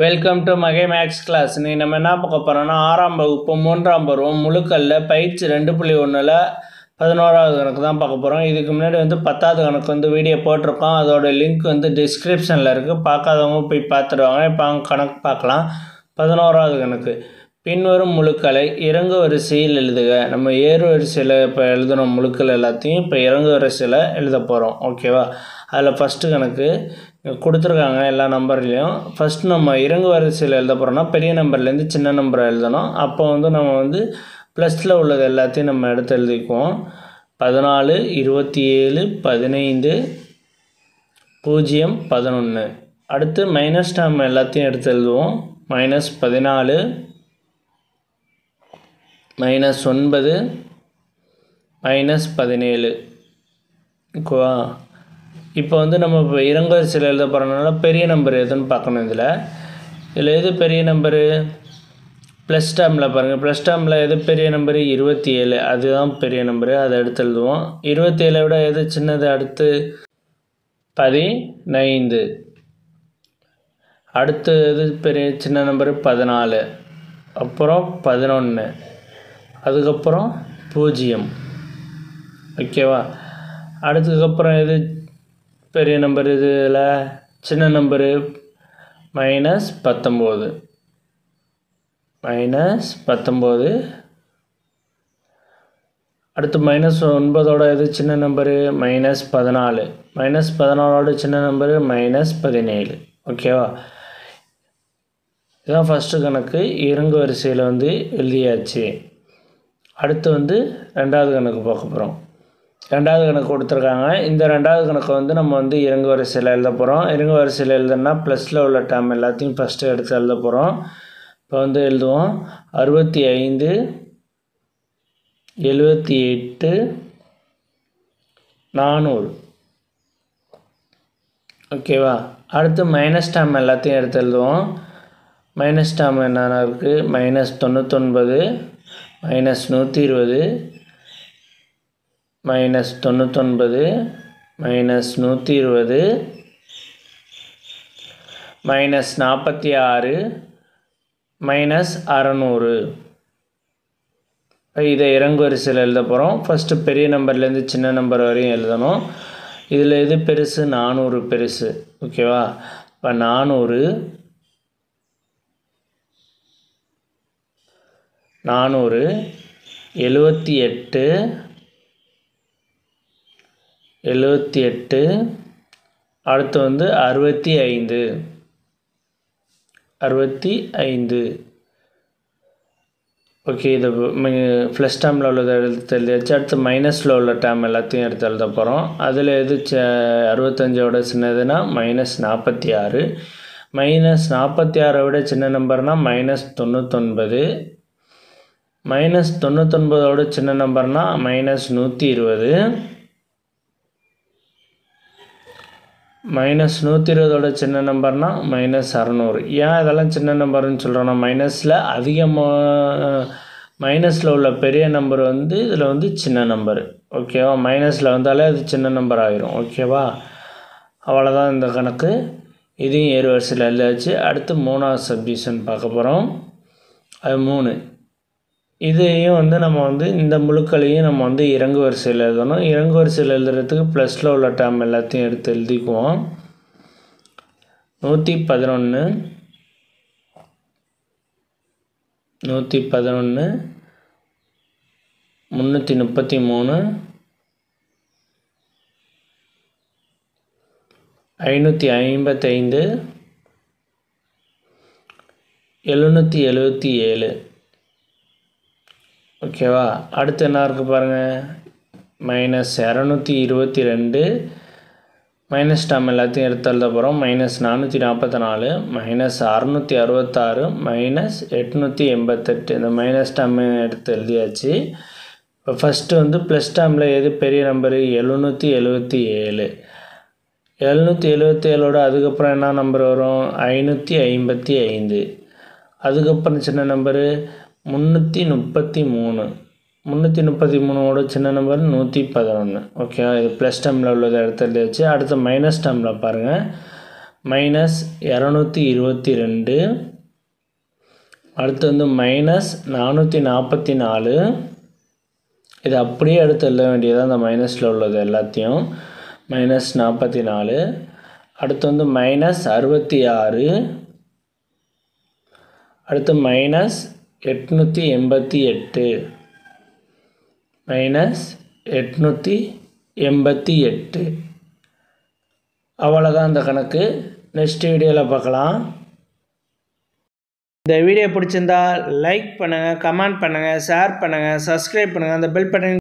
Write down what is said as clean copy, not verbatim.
Welcome to மகை மேக்ஸ் class. நீ நம்ம என்ன பார்க்க போகிறோன்னா 6ஆம் வகுப்பு 3ஆம் பருவம் முழுக்கல்ல பயிற்சி 2.1ல் 11வது கணக்கு தான் பார்க்க போகிறோம். இதுக்கு முன்னாடி 10வது கணக்கு வீடியோ போட்டிருக்கோம். அதோட லிங்க் டிஸ்கிரிப்ஷனில் இருக்குது. பார்க்காதவங்க போய் பார்த்துடுவாங்க. இப்போ கணக்கு பார்க்கலாம். 11வது கணக்கு. பின்வரும் முழுக்களை இறங்கு வரிசையில் எழுதுக. நம்ம ஏறு வரிசையில் இப்போ எழுதணும் முழுக்கள் எல்லாத்தையும் இப்போ இறங்கு வரிசையில் எழுத போகிறோம். ஓகேவா? அதில் ஃபஸ்ட்டு கணக்கு கொடுத்துருக்காங்க எல்லா நம்பர்லேயும். ஃபஸ்ட்டு நம்ம இறங்கு வரிசையில் எழுத போகிறோம்னா பெரிய நம்பர்லேருந்து சின்ன நம்பரை எழுதணும். அப்போ நம்ம ப்ளஸில் உள்ளது எல்லாத்தையும் நம்ம எடுத்து எழுதிக்குவோம். 14, 27, 15, 0, 11. அடுத்து மைனஸ் நம்ம எல்லாத்தையும் எடுத்து எழுதுவோம். -14, -9, -17. ஓகேவா? இப்போ நம்ம இப்போ இறங்கு வரிசையில் எழுத போகிறதுனால பெரிய நம்பர் எதுன்னு பார்க்கணும். இதில் எது பெரிய நம்பரு? ப்ளஸ் டேர்மில் பாருங்கள். ப்ளஸ் டேர்மில் எது பெரிய நம்பரு? 27. அதுதான் பெரிய நம்பரு. அதை எடுத்து எழுதுவோம். 27 விட எது சின்னது? அடுத்து 15. அடுத்து எது பெரிய சின்ன நம்பரு? 14. அப்புறம் 11. அதுக்கப்புறம் 0. ஓகேவா? அடுத்ததுக்கப்புறம் எது பெரிய நம்பர்? இதில் சின்ன நம்பரு -19. -19. அடுத்து -9ஓட எது சின்ன நம்பரு? -14. -14ஓட சின்ன நம்பரு -17. ஓகேவா? இதுதான் ஃபஸ்ட்டு கணக்கு. இறங்கு வரிசையில் எழுதியாச்சு. அடுத்து 2வது கணக்கு பார்க்க போகிறோம். 2வது கணக்கு கொடுத்துருக்காங்க. இந்த 2வது கணக்கு நம்ம இறங்கு வரிசையில் எழுத போகிறோம். இறங்கு வரிசையில் எழுதுனா ப்ளஸில் உள்ள டேர்ம் எல்லாத்தையும் ஃபஸ்ட்டு எடுத்து எழுத போகிறோம். இப்போ எழுதுவோம். 65, 78, 400. ஓகேவா? அடுத்து மைனஸ் டேர்ம் எல்லாத்தையும் எடுத்து எழுதுவோம். மைனஸ் டேர்ம் என்னென்ன இருக்குது? -99, -120, -99, -120, -46, -600. இதை இறங்கு வரிசையில் எழுத போகிறோம். ஃபஸ்ட்டு பெரிய நம்பர்லேருந்து சின்ன நம்பர் வரையும் எழுதணும். இதில் எது பெருசு? 400 பெருசு. ஓகேவா? இப்போ 400, 78, 78. அடுத்து 65. 65. ஓகே. இது ப்ளஸ் டேர்மில் உள்ளதை எடுத்து எழுதியாச்சு. அடுத்து மைனஸில் உள்ள டேர்ம் எல்லாத்தையும் எடுத்து எழுத போகிறோம். அதில் எது 65ஓட சின்னதுன்னா -46. -46 விட சின்ன நம்பர்னால் -99. -99ஓட சின்ன நம்பர்னால் -120. -120ஓட சின்ன நம்பர்னால் -600. ஏன் இதெல்லாம் சின்ன நம்பர்னு சொல்கிறோன்னா மைனஸில் மைனஸில் உள்ள பெரிய நம்பர் இதில் சின்ன நம்பர். ஓகேவா? மைனஸில் வந்தாலே அது சின்ன நம்பர் ஆகிரும். ஓகேவா? அவ்வளோதான் இந்த கணக்கு. இதையும் ஏறு வரிசையில் எழுதாச்சு. அடுத்து 3வது சப்டிவிஷன் பார்க்க போகிறோம். அது 3. இதையும் நம்ம இந்த முழுக்களையும் நம்ம இறங்கு வரிசையில் எழுதணும். இறங்கு வரிசையில் எழுதுறதுக்கு ப்ளஸில் உள்ள டேர்ம் எல்லாத்தையும் எடுத்து எழுதிக்குவோம். 111, 333, 555, 777. ஓகேவா? அடுத்து என்ன இருக்குது பாருங்கள். -222. மைனஸ் டேர்ம் எல்லாத்தையும் எடுத்து எழுத போகிறோம். -444, -666, -888. இந்த மைனஸ் டேர்ம் எடுத்து எழுதியாச்சு. இப்போ ஃபஸ்ட்டு ப்ளஸ் டேர்மில் எது பெரிய நம்பரு? 777. 777ஓட அதுக்கப்புறம் என்ன நம்பர் வரும்? 555. அதுக்கப்புறம் சின்ன நம்பரு 333. 333ஓட சின்ன நம்பர் 111. ஓகே, இது ப்ளஸ் டேர்மில் உள்ளதை எடுத்து எழுதியாச்சு. அடுத்து மைனஸ் டேர்மில் பாருங்கள். மைனஸ் 222. அடுத்து வந்து மைனஸ் 444. இது அப்படியே எடுத்து எழுத வேண்டியது அந்த மைனஸில் உள்ளது எல்லாத்தையும். மைனஸ் 44. அடுத்து வந்து மைனஸ் 66. அடுத்து மைனஸ் 888. மைனஸ் 888. அவ்வளோதான் இந்த கணக்கு. நெக்ஸ்ட் வீடியோவில் பார்க்கலாம். இந்த வீடியோ பிடிச்சிருந்தா லைக் பண்ணுங்கள், கமெண்ட் பண்ணுங்கள், ஷேர் பண்ணுங்கள், சப்ஸ்கிரைப் பண்ணுங்கள், அந்த பெல் பட்டன்